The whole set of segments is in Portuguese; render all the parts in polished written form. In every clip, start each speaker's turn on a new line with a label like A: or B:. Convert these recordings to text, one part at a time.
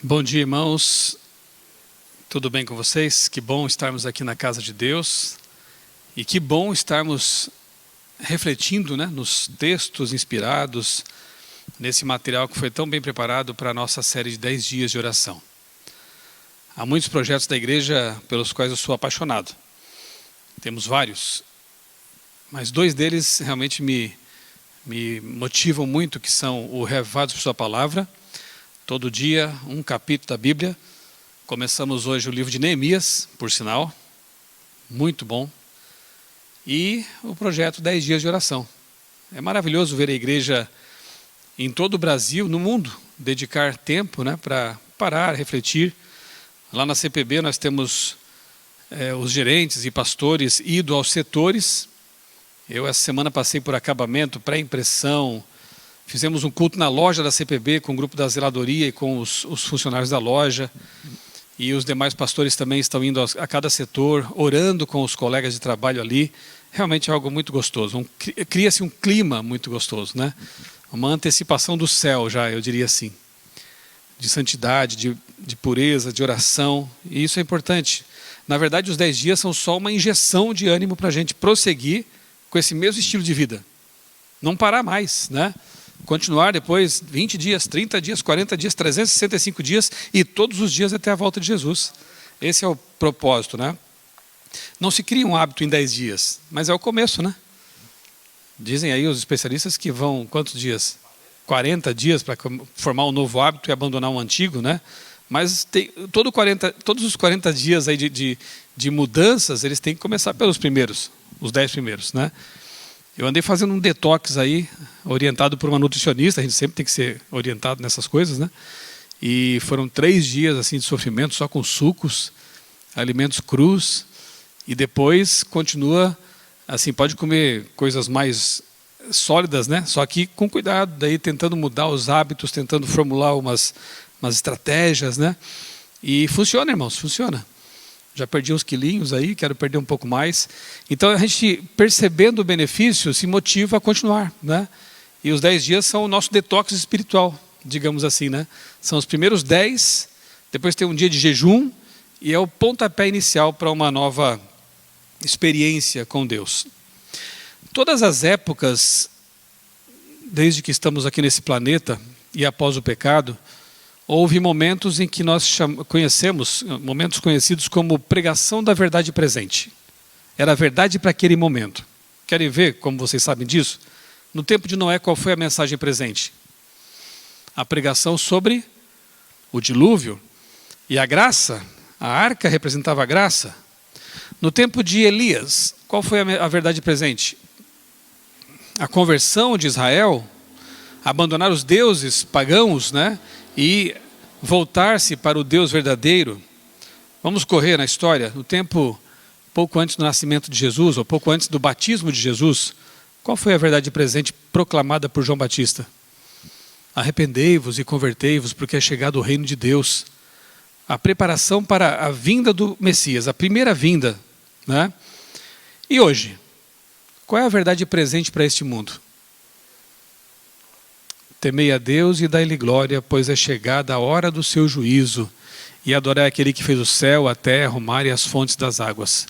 A: Bom dia, irmãos. Tudo bem com vocês? Que bom estarmos aqui na casa de Deus e que bom estarmos refletindo, nos textos inspirados, nesse material que foi tão bem preparado para a nossa série de 10 dias de oração. Há muitos projetos da igreja pelos quais eu sou apaixonado. Temos vários, mas 2 deles realmente me motivam muito, que são o Reavivados por Sua Palavra. Todo dia, um capítulo da Bíblia. Começamos hoje o livro de Neemias, por sinal. Muito bom. E o projeto 10 dias de oração. É maravilhoso ver a igreja em todo o Brasil, no mundo, dedicar tempo para parar, refletir. Lá na CPB nós temos os gerentes e pastores ido aos setores. Eu essa semana passei por acabamento, pré-impressão. Fizemos um culto na loja da CPB com o grupo da zeladoria e com os funcionários da loja. E os demais pastores também estão indo a cada setor, orando com os colegas de trabalho ali. Realmente é algo muito gostoso. Cria-se um clima muito gostoso, Uma antecipação do céu já, eu diria assim. De santidade, de pureza, de oração. E isso é importante. Na verdade, os 10 dias são só uma injeção de ânimo para a gente prosseguir com esse mesmo estilo de vida. Não parar mais, Continuar depois 20 dias, 30 dias, 40 dias, 365 dias e todos os dias até a volta de Jesus. Esse é o propósito, Não se cria um hábito em 10 dias, mas é o começo, Dizem aí os especialistas que vão, quantos dias? 40 dias para formar um novo hábito e abandonar um antigo, Mas todos os 40 dias aí de mudanças, eles têm que começar pelos primeiros, os 10 primeiros, Eu andei fazendo um detox aí, orientado por uma nutricionista, a gente sempre tem que ser orientado nessas coisas, E foram 3 dias assim de sofrimento, só com sucos, alimentos crus, e depois continua, assim, pode comer coisas mais sólidas, Só que com cuidado, daí tentando mudar os hábitos, tentando formular umas estratégias, E funciona, irmãos, funciona. Já perdi uns quilinhos aí, quero perder um pouco mais. Então a gente, percebendo o benefício, se motiva a continuar, E os 10 dias são o nosso detox espiritual, digamos assim, São os primeiros 10, depois tem um dia de jejum, e é o pontapé inicial para uma nova experiência com Deus. Todas as épocas, desde que estamos aqui nesse planeta, e após o pecado, houve momentos em que nós conhecemos, momentos conhecidos como pregação da verdade presente. Era a verdade para aquele momento. Querem ver como vocês sabem disso? No tempo de Noé, qual foi a mensagem presente? A pregação sobre o dilúvio e a graça. A arca representava a graça. No tempo de Elias, qual foi a verdade presente? A conversão de Israel, abandonar os deuses pagãos, e voltar-se para o Deus verdadeiro. Vamos correr na história, no tempo pouco antes do nascimento de Jesus, ou pouco antes do batismo de Jesus, qual foi a verdade presente proclamada por João Batista? Arrependei-vos e convertei-vos, porque é chegado o reino de Deus. A preparação para a vinda do Messias, a primeira vinda, E hoje, qual é a verdade presente para este mundo? Temei a Deus e dai-lhe glória, pois é chegada a hora do seu juízo, e adorai aquele que fez o céu, a terra, o mar e as fontes das águas.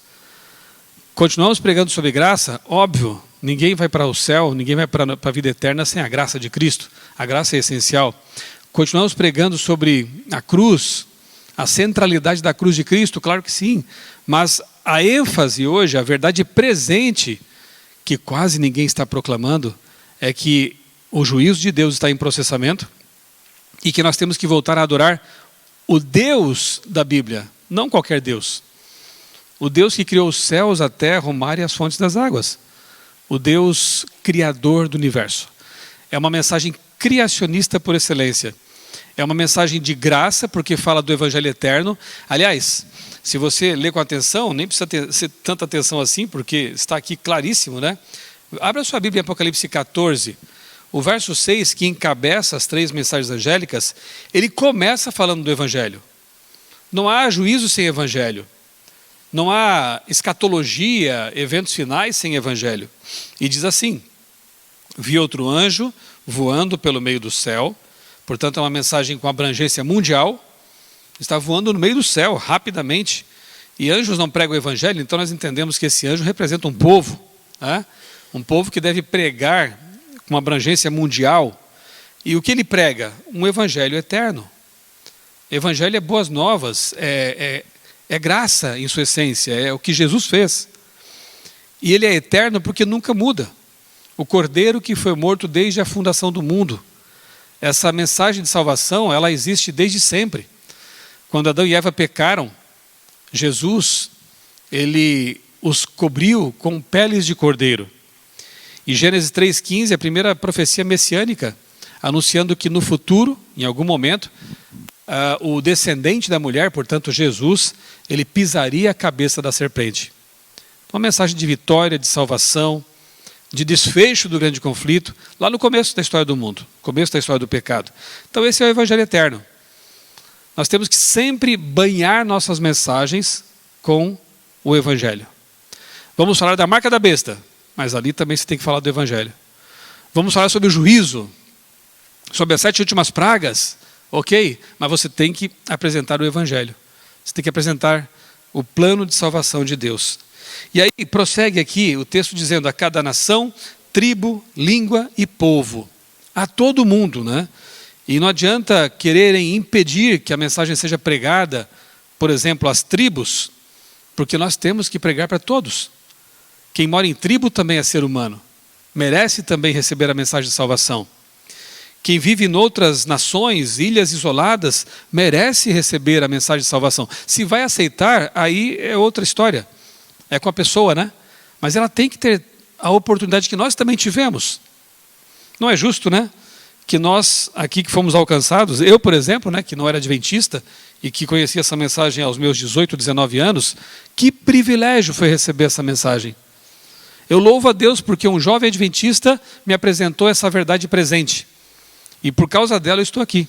A: Continuamos pregando sobre graça? Óbvio, ninguém vai para o céu, ninguém vai para a vida eterna sem a graça de Cristo. A graça é essencial. Continuamos pregando sobre a cruz, a centralidade da cruz de Cristo? Claro que sim, mas a ênfase hoje, a verdade presente, que quase ninguém está proclamando, é que o juízo de Deus está em processamento e que nós temos que voltar a adorar o Deus da Bíblia, não qualquer Deus. O Deus que criou os céus, a terra, o mar e as fontes das águas. O Deus criador do universo. É uma mensagem criacionista por excelência. É uma mensagem de graça, porque fala do Evangelho eterno. Aliás, se você ler com atenção, nem precisa ter tanta atenção assim, porque está aqui claríssimo, Abra sua Bíblia em Apocalipse 14. O verso 6, que encabeça as 3 mensagens angélicas, ele começa falando do Evangelho. Não há juízo sem Evangelho. Não há escatologia, eventos finais sem Evangelho. E diz assim: vi outro anjo voando pelo meio do céu. Portanto, é uma mensagem com abrangência mundial. está voando no meio do céu, rapidamente. E anjos não pregam o evangelho, então nós entendemos que esse anjo representa um povo, né? Um povo que deve pregar com uma abrangência mundial. E o que ele prega? Um evangelho eterno. Evangelho é boas novas, é graça em sua essência, é o que Jesus fez. E ele é eterno porque nunca muda. O Cordeiro que foi morto desde a fundação do mundo. Essa mensagem de salvação, ela existe desde sempre. Quando Adão e Eva pecaram, Jesus, ele os cobriu com peles de cordeiro. E Gênesis 3,15 é a primeira profecia messiânica, anunciando que no futuro, em algum momento, o descendente da mulher, portanto Jesus, ele pisaria a cabeça da serpente. Uma mensagem de vitória, de salvação, de desfecho do grande conflito, lá no começo da história do mundo, começo da história do pecado. Então esse é o evangelho eterno. Nós temos que sempre banhar nossas mensagens com o evangelho. Vamos falar da marca da besta, mas ali também você tem que falar do evangelho. Vamos falar sobre o juízo, sobre as 7 últimas pragas, ok? Mas você tem que apresentar o evangelho. Você tem que apresentar o plano de salvação de Deus. E aí prossegue aqui o texto dizendo: a cada nação, tribo, língua e povo. A todo mundo, né? E não adianta quererem impedir que a mensagem seja pregada, por exemplo, às tribos, porque nós temos que pregar para todos. Quem mora em tribo também é ser humano, merece também receber a mensagem de salvação. Quem vive em outras nações, ilhas isoladas, merece receber a mensagem de salvação. Se vai aceitar, aí é outra história. É com a pessoa, né? Mas ela tem que ter a oportunidade que nós também tivemos. Não é justo, né? Que nós aqui que fomos alcançados, eu, por exemplo, né, que não era adventista e que conheci essa mensagem aos meus 18, 19 anos, que privilégio foi receber essa mensagem. Eu louvo a Deus porque um jovem adventista me apresentou essa verdade presente. E por causa dela eu estou aqui.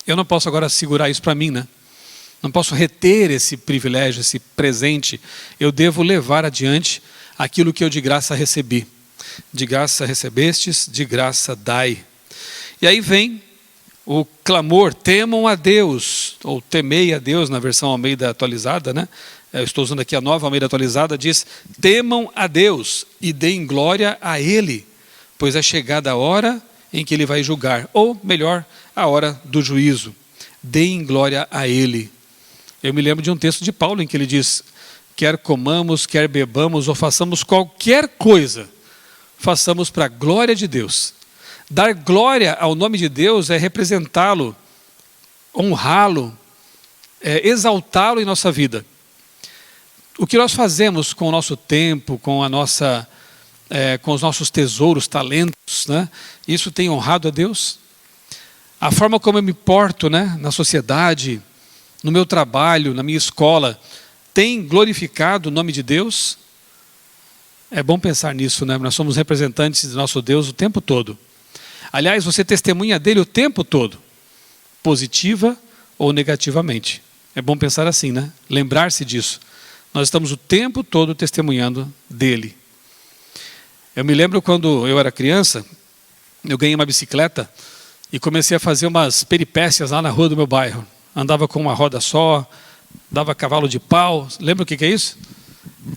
A: Eu não posso agora segurar isso para mim, né? Não posso reter esse privilégio, esse presente. Eu devo levar adiante aquilo que eu de graça recebi. De graça recebestes, de graça dai. E aí vem o clamor: temam a Deus, ou temei a Deus na versão Almeida atualizada, né? Eu estou usando aqui a nova Almeida atualizada, diz: temam a Deus e deem glória a Ele, pois é chegada a hora em que Ele vai julgar, ou melhor, a hora do juízo. Deem glória a Ele. Eu me lembro de um texto de Paulo em que ele diz: quer comamos, quer bebamos ou façamos qualquer coisa, façamos para a glória de Deus. Dar glória ao nome de Deus é representá-lo, honrá-lo, exaltá-lo em nossa vida. O que nós fazemos com o nosso tempo, com os nossos tesouros, talentos, né? Isso tem honrado a Deus? A forma como eu me porto, né, na sociedade, no meu trabalho, na minha escola, tem glorificado o nome de Deus? É bom pensar nisso, né? Nós somos representantes do nosso Deus o tempo todo. Aliás, você testemunha dele o tempo todo, positiva ou negativamente. É bom pensar assim, né? Lembrar-se disso. Nós estamos o tempo todo testemunhando dele. Eu me lembro quando eu era criança, eu ganhei uma bicicleta e comecei a fazer umas peripécias lá na rua do meu bairro. Andava com uma roda só, dava cavalo de pau. Lembra o que é isso?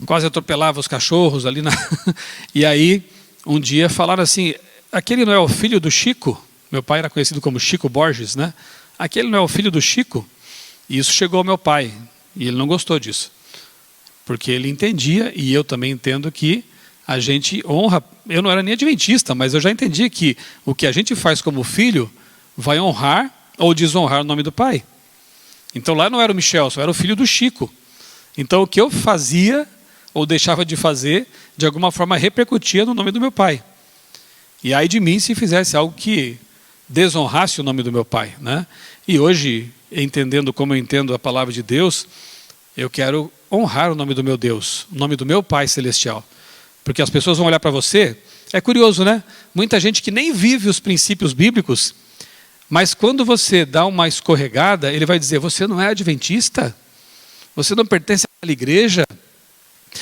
A: Quase atropelava os cachorros ali. E aí, um dia falaram assim: aquele não é o filho do Chico? Meu pai era conhecido como Chico Borges, né? Aquele não é o filho do Chico? E isso chegou ao meu pai, e ele não gostou disso. Porque ele entendia, e eu também entendo, que a gente honra. Eu não era nem adventista, mas eu já entendi que o que a gente faz como filho vai honrar ou desonrar o nome do pai. Então lá não era o Michel, só era o filho do Chico. Então o que eu fazia ou deixava de fazer, de alguma forma repercutia no nome do meu pai. E aí de mim se fizesse algo que desonrasse o nome do meu pai, né? E hoje, entendendo como eu entendo a palavra de Deus, eu quero honrar o nome do meu Deus, o nome do meu Pai Celestial. Porque as pessoas vão olhar para você, é curioso, né? Muita gente que nem vive os princípios bíblicos, mas quando você dá uma escorregada, ele vai dizer: você não é adventista? Você não pertence àquela igreja?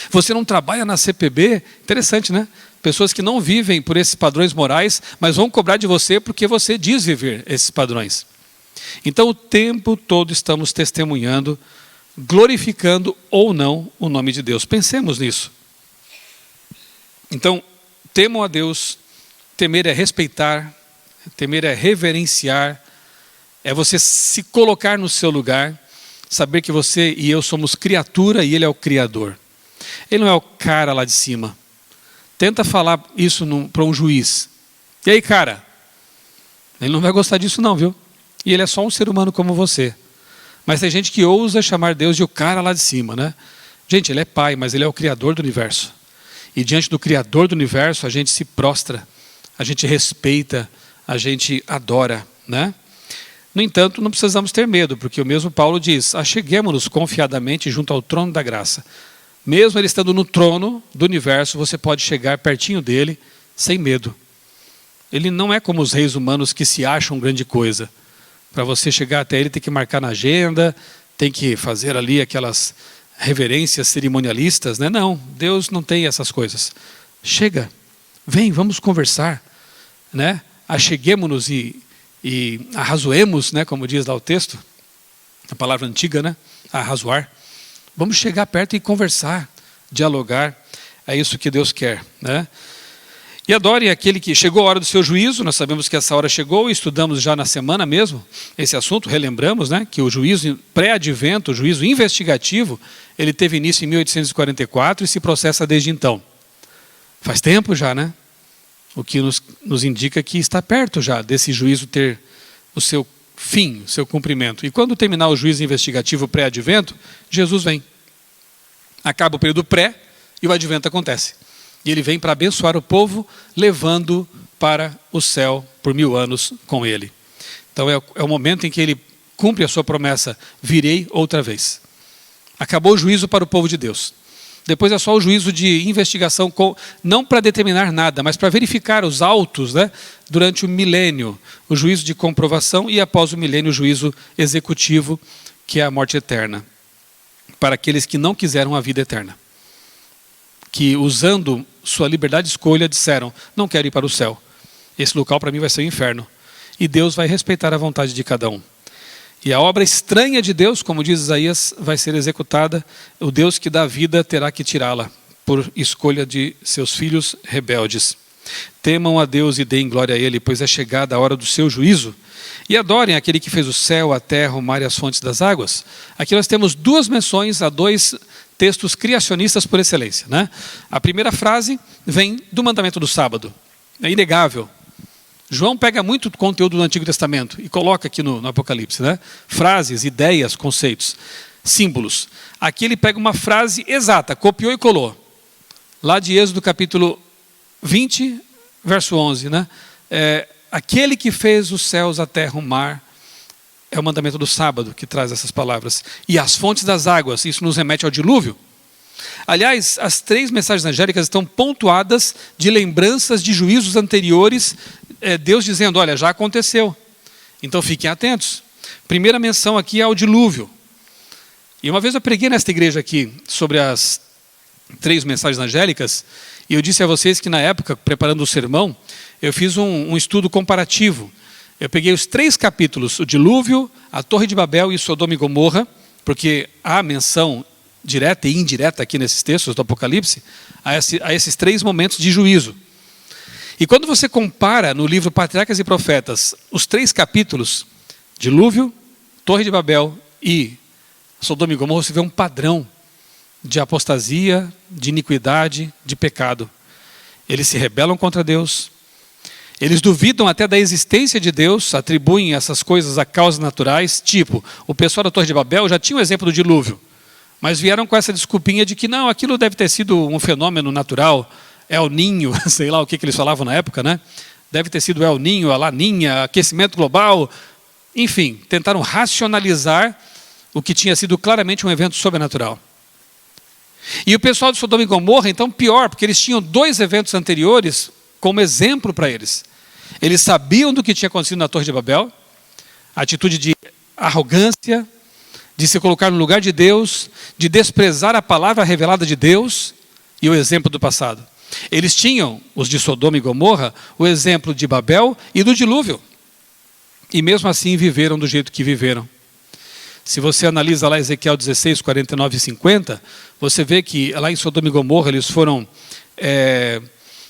A: Você não trabalha na CPB? Interessante, né? Pessoas que não vivem por esses padrões morais, mas vão cobrar de você porque você diz viver esses padrões. Então o tempo todo estamos testemunhando, glorificando ou não o nome de Deus. Pensemos nisso. Então, temam a Deus, temer é respeitar, temer é reverenciar, é você se colocar no seu lugar, saber que você e eu somos criatura e Ele é o Criador. Ele não é o cara lá de cima. Tenta falar isso para um juiz. E aí, cara? Ele não vai gostar disso não, viu? E ele é só um ser humano como você. Mas tem gente que ousa chamar Deus de o cara lá de cima, né? Gente, Ele é Pai, mas Ele é o Criador do universo. E diante do Criador do universo, a gente se prostra, a gente respeita, a gente adora, né? No entanto, não precisamos ter medo, porque o mesmo Paulo diz, acheguemo-nos confiadamente junto ao trono da graça. Mesmo Ele estando no trono do universo, você pode chegar pertinho dEle sem medo. Ele não é como os reis humanos que se acham grande coisa. Para você chegar até Ele, tem que marcar na agenda, tem que fazer ali aquelas reverências cerimonialistas, né? Não, Deus não tem essas coisas. Chega, vem, vamos conversar, né? Acheguemo-nos e arrazoemos, né? Como diz lá o texto, a palavra antiga, né? Arrazoar. Vamos chegar perto e conversar, dialogar. É isso que Deus quer, né? E adorem aquele que chegou a hora do seu juízo. Nós sabemos que essa hora chegou, estudamos já na semana mesmo esse assunto, relembramos, né, que o juízo pré-advento, o juízo investigativo, ele teve início em 1844 e se processa desde então. Faz tempo já, né? O que nos indica que está perto já desse juízo ter o seu fim, o seu cumprimento. E quando terminar o juízo investigativo pré-advento, Jesus vem. Acaba o período pré e o advento acontece. E Ele vem para abençoar o povo, levando para o céu por 1000 anos com Ele. Então é o momento em que Ele cumpre a sua promessa, virei outra vez. Acabou o juízo para o povo de Deus. Depois é só o juízo de investigação, não para determinar nada, mas para verificar os autos, né, durante o milênio. O juízo de comprovação e após o milênio o juízo executivo, que é a morte eterna. Para aqueles que não quiseram a vida eterna. Que usando sua liberdade de escolha disseram, não quero ir para o céu. Esse local para mim vai ser o inferno. E Deus vai respeitar a vontade de cada um. E a obra estranha de Deus, como diz Isaías, vai ser executada. O Deus que dá vida terá que tirá-la por escolha de seus filhos rebeldes. Temam a Deus e deem glória a Ele, pois é chegada a hora do seu juízo. E adorem aquele que fez o céu, a terra, o mar e as fontes das águas. Aqui nós temos duas menções a dois textos criacionistas por excelência, né? A primeira frase vem do mandamento do sábado. É inegável. João pega muito conteúdo do Antigo Testamento e coloca aqui no Apocalipse, né? Frases, ideias, conceitos, símbolos. Aqui ele pega uma frase exata, copiou e colou. Lá de Êxodo capítulo 20, verso 11, né? Aquele que fez os céus, a terra, o mar, é o mandamento do sábado que traz essas palavras. E as fontes das águas, isso nos remete ao dilúvio. Aliás, as 3 mensagens angélicas estão pontuadas de lembranças de juízos anteriores, Deus dizendo, olha, já aconteceu. Então fiquem atentos. Primeira menção aqui é ao dilúvio. E uma vez eu preguei nesta igreja aqui sobre as 3 mensagens angélicas, e eu disse a vocês que na época, preparando o sermão, eu fiz um estudo comparativo. Eu peguei os 3 capítulos, o dilúvio, a Torre de Babel e Sodoma e Gomorra, porque há menção direta e indireta aqui nesses textos do Apocalipse, a esses 3 momentos de juízo. E quando você compara no livro Patriarcas e Profetas, os 3 capítulos, dilúvio, Torre de Babel e Sodoma e Gomorra, você vê um padrão de apostasia, de iniquidade, de pecado. Eles se rebelam contra Deus, eles duvidam até da existência de Deus, atribuem essas coisas a causas naturais, tipo, o pessoal da Torre de Babel já tinha o exemplo do dilúvio, mas vieram com essa desculpinha de que não, aquilo deve ter sido um fenômeno natural, El Ninho, sei lá o que eles falavam na época, né? Deve ter sido El Ninho, a Laninha, aquecimento global, enfim, tentaram racionalizar o que tinha sido claramente um evento sobrenatural. E o pessoal de Sodoma e Gomorra, então, pior, porque eles tinham 2 eventos anteriores como exemplo para eles. Eles sabiam do que tinha acontecido na Torre de Babel, a atitude de arrogância, de se colocar no lugar de Deus, de desprezar a palavra revelada de Deus e o exemplo do passado. Eles tinham, os de Sodoma e Gomorra, o exemplo de Babel e do dilúvio. e mesmo assim viveram do jeito que viveram. Se você analisa lá Ezequiel 16, 49 e 50, você vê que lá em Sodoma e Gomorra eles foram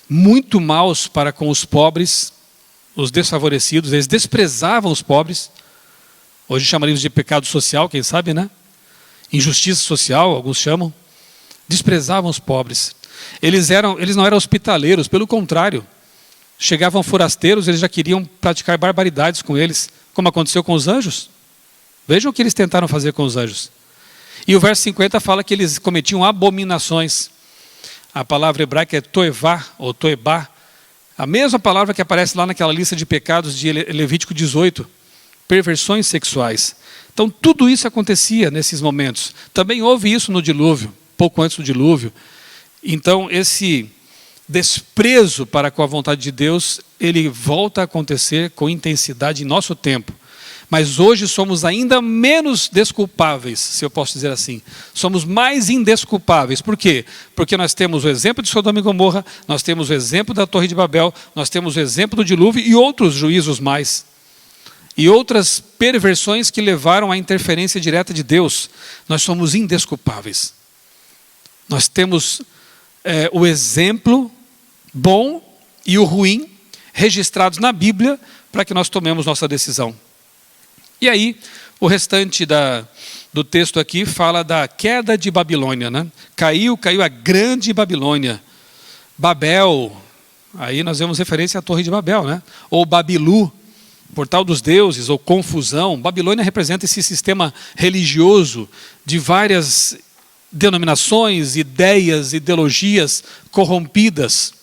A: muito maus para com os pobres, os desfavorecidos, eles desprezavam os pobres. Hoje chamaríamos de pecado social, quem sabe, né? Injustiça social, alguns chamam. Desprezavam os pobres. Eles não eram hospitaleiros, pelo contrário. Chegavam forasteiros, eles já queriam praticar barbaridades com eles, como aconteceu com os anjos. Vejam o que eles tentaram fazer com os anjos. E o verso 50 fala que eles cometiam abominações. A palavra hebraica é toevá, ou toebá. A mesma palavra que aparece lá naquela lista de pecados de Levítico 18. Perversões sexuais. Então tudo isso acontecia nesses momentos. Também houve isso no dilúvio, pouco antes do dilúvio. Então esse desprezo para com a vontade de Deus, ele volta a acontecer com intensidade em nosso tempo. Mas hoje somos ainda menos desculpáveis, se eu posso dizer assim. Somos mais indesculpáveis. Por quê? Porque nós temos o exemplo de Sodoma e Gomorra, nós temos o exemplo da Torre de Babel, nós temos o exemplo do dilúvio e outros juízos mais. E outras perversões que levaram à interferência direta de Deus. Nós somos indesculpáveis. Nós temos o exemplo bom e o ruim registrados na Bíblia para que nós tomemos nossa decisão. E aí, o restante do texto aqui fala da queda de Babilônia, né? Caiu a grande Babilônia. Babel, aí nós vemos referência à Torre de Babel, né? Ou Babilu, portal dos deuses, ou confusão. Babilônia representa esse sistema religioso de várias denominações, ideias, ideologias corrompidas.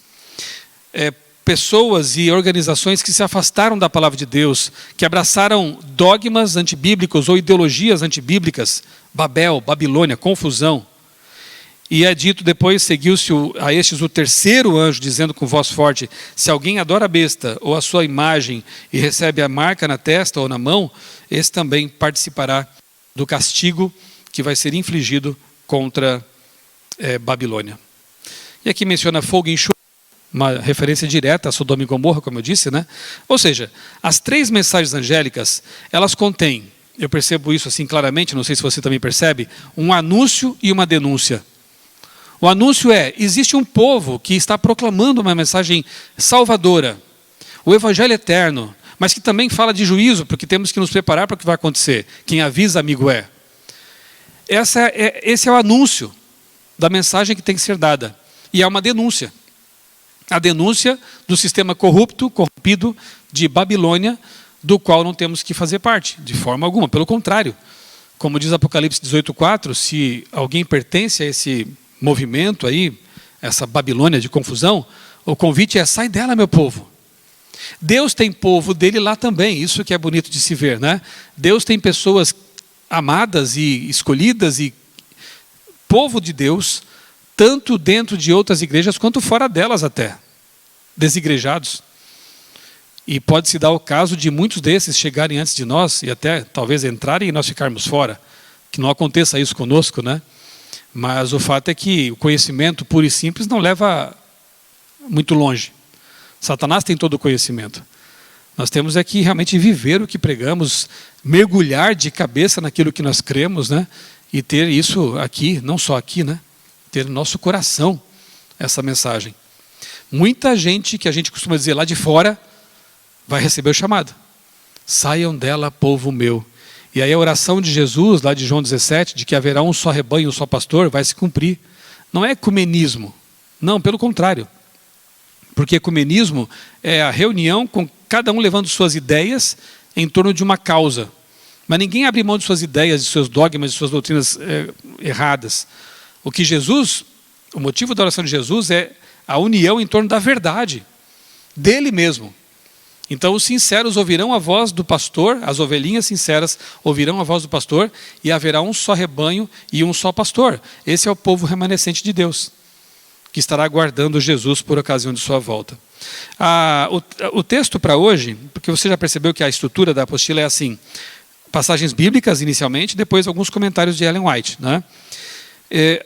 A: Pessoas e organizações que se afastaram da palavra de Deus, que abraçaram dogmas antibíblicos ou ideologias antibíblicas. Babel, Babilônia, confusão. E é dito depois, seguiu-se a estes o terceiro anjo, dizendo com voz forte: se alguém adora a besta ou a sua imagem e recebe a marca na testa ou na mão, esse também participará do castigo que vai ser infligido contra Babilônia. E aqui menciona fogo e enxofre, uma referência direta a Sodoma e Gomorra, como eu disse, né? Ou seja, as três mensagens angélicas, elas contêm, eu percebo isso assim claramente, não sei se você também percebe, um anúncio e uma denúncia. O anúncio existe um povo que está proclamando uma mensagem salvadora, o evangelho eterno, mas que também fala de juízo, porque temos que nos preparar para o que vai acontecer. Quem avisa, amigo é. Esse é o anúncio da mensagem que tem que ser dada. E é uma denúncia. A denúncia do sistema corrompido de Babilônia, do qual não temos que fazer parte, de forma alguma. Pelo contrário, como diz Apocalipse 18:4, se alguém pertence a esse movimento aí, essa Babilônia de confusão, o convite é: sai dela, meu povo. Deus tem povo dele lá também, isso que é bonito de se ver, né? Deus tem pessoas amadas e escolhidas e povo de Deus, tanto dentro de outras igrejas quanto fora delas até, desigrejados. E pode-se dar o caso de muitos desses chegarem antes de nós e até talvez entrarem e nós ficarmos fora. Que não aconteça isso conosco, né? Mas o fato é que o conhecimento puro e simples não leva muito longe. Satanás tem todo o conhecimento. Nós temos é que realmente viver o que pregamos, mergulhar de cabeça naquilo que nós cremos, né? E ter isso aqui, não só aqui, né? Ter no nosso coração essa mensagem. Muita gente, que a gente costuma dizer lá de fora, vai receber o chamado. Saiam dela, povo meu. E aí a oração de Jesus, lá de João 17, de que haverá um só rebanho, um só pastor, vai se cumprir. Não é ecumenismo. Não, pelo contrário. Porque ecumenismo é a reunião com cada um levando suas ideias em torno de uma causa. Mas ninguém abre mão de suas ideias, de seus dogmas, de suas doutrinas erradas. O motivo da oração de Jesus é a união em torno da verdade, dele mesmo. Então os sinceros ouvirão a voz do pastor, as ovelhinhas sinceras ouvirão a voz do pastor, e haverá um só rebanho e um só pastor. Esse é o povo remanescente de Deus, que estará aguardando Jesus por ocasião de sua volta. O texto para hoje, porque você já percebeu que a estrutura da apostila é assim: passagens bíblicas inicialmente, depois alguns comentários de Ellen White, né?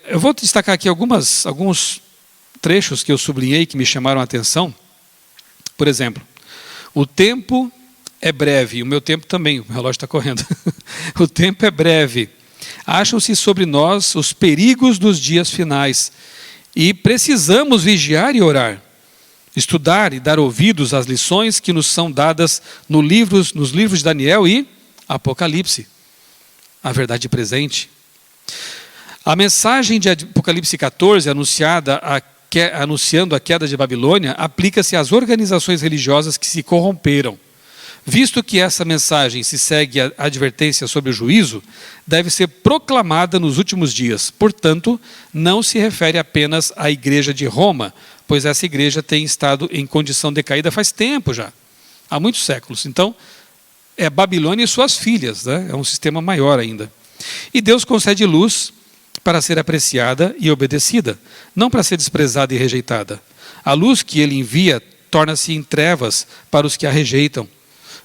A: Eu vou destacar aqui alguns trechos que eu sublinhei, que me chamaram a atenção. Por exemplo, o tempo é breve. O meu tempo também, o relógio está correndo. O tempo é breve. Acham-se sobre nós os perigos dos dias finais. E precisamos vigiar e orar. Estudar e dar ouvidos às lições que nos são dadas nos livros de Daniel e Apocalipse. A verdade presente. A mensagem de Apocalipse 14, anunciando a queda de Babilônia, aplica-se às organizações religiosas que se corromperam. Visto que essa mensagem se segue a advertência sobre o juízo, deve ser proclamada nos últimos dias. Portanto, não se refere apenas à igreja de Roma, pois essa igreja tem estado em condição decaída faz tempo já, há muitos séculos. Então, é Babilônia e suas filhas, né? É um sistema maior ainda. E Deus concede luz para ser apreciada e obedecida, não para ser desprezada e rejeitada. A luz que ele envia torna-se em trevas para os que a rejeitam.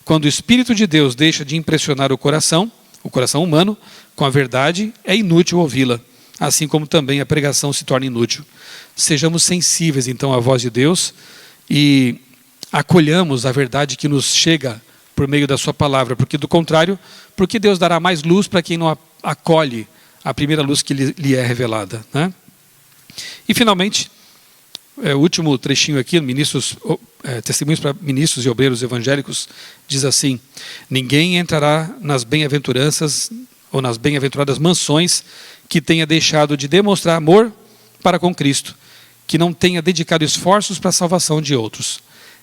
A: Quando o Espírito de Deus deixa de impressionar o coração humano, com a verdade, é inútil ouvi-la, assim como também a pregação se torna inútil. Sejamos sensíveis, então, à voz de Deus e acolhamos a verdade que nos chega por meio da sua palavra, porque do contrário, porque Deus dará mais luz para quem não acolhe a primeira luz que lhe é revelada, né? E finalmente, o último trechinho aqui, testemunhos para ministros e obreiros evangélicos, diz assim: ninguém entrará nas bem-aventuranças ou nas bem-aventuradas mansões que tenha deixado de demonstrar amor para com Cristo, que não tenha dedicado esforços para a salvação de outros.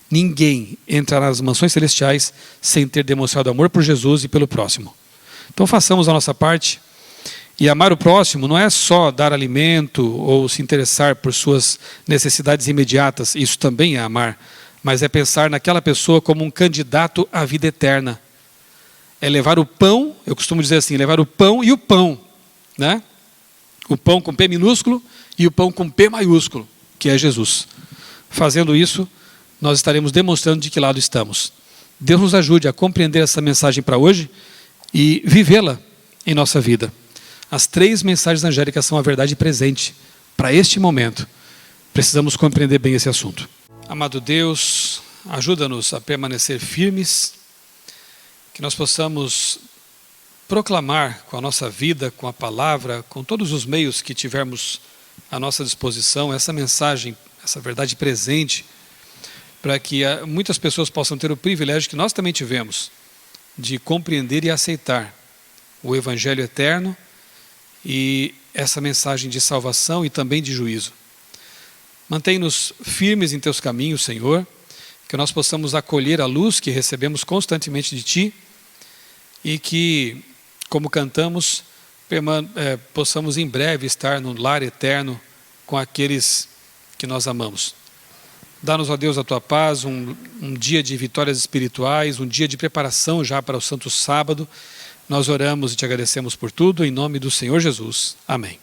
A: Ninguém entrará nas mansões celestiais sem ter demonstrado amor por Jesus e pelo próximo. Então façamos a nossa parte. E amar o próximo não é só dar alimento ou se interessar por suas necessidades imediatas, isso também é amar, mas é pensar naquela pessoa como um candidato à vida eterna. É levar o pão, eu costumo dizer assim, levar o pão e o pão, né? O pão com P minúsculo e o pão com P maiúsculo, que é Jesus. Fazendo isso, nós estaremos demonstrando de que lado estamos. Deus nos ajude a compreender essa mensagem para hoje e vivê-la em nossa vida. As 3 mensagens angélicas são a verdade presente para este momento. Precisamos compreender bem esse assunto. Amado Deus, ajuda-nos a permanecer firmes, que nós possamos proclamar com a nossa vida, com a palavra, com todos os meios que tivermos à nossa disposição, essa mensagem, essa verdade presente, para que muitas pessoas possam ter o privilégio que nós também tivemos de compreender e aceitar o Evangelho eterno e essa mensagem de salvação e também de juízo. Mantém-nos firmes em teus caminhos, Senhor, que nós possamos acolher a luz que recebemos constantemente de Ti e que, como cantamos, possamos em breve estar no lar eterno com aqueles que nós amamos. Dá-nos, ó Deus, a Tua paz, um dia de vitórias espirituais, um dia de preparação já para o Santo Sábado. Nós oramos e Te agradecemos por tudo, em nome do Senhor Jesus. Amém.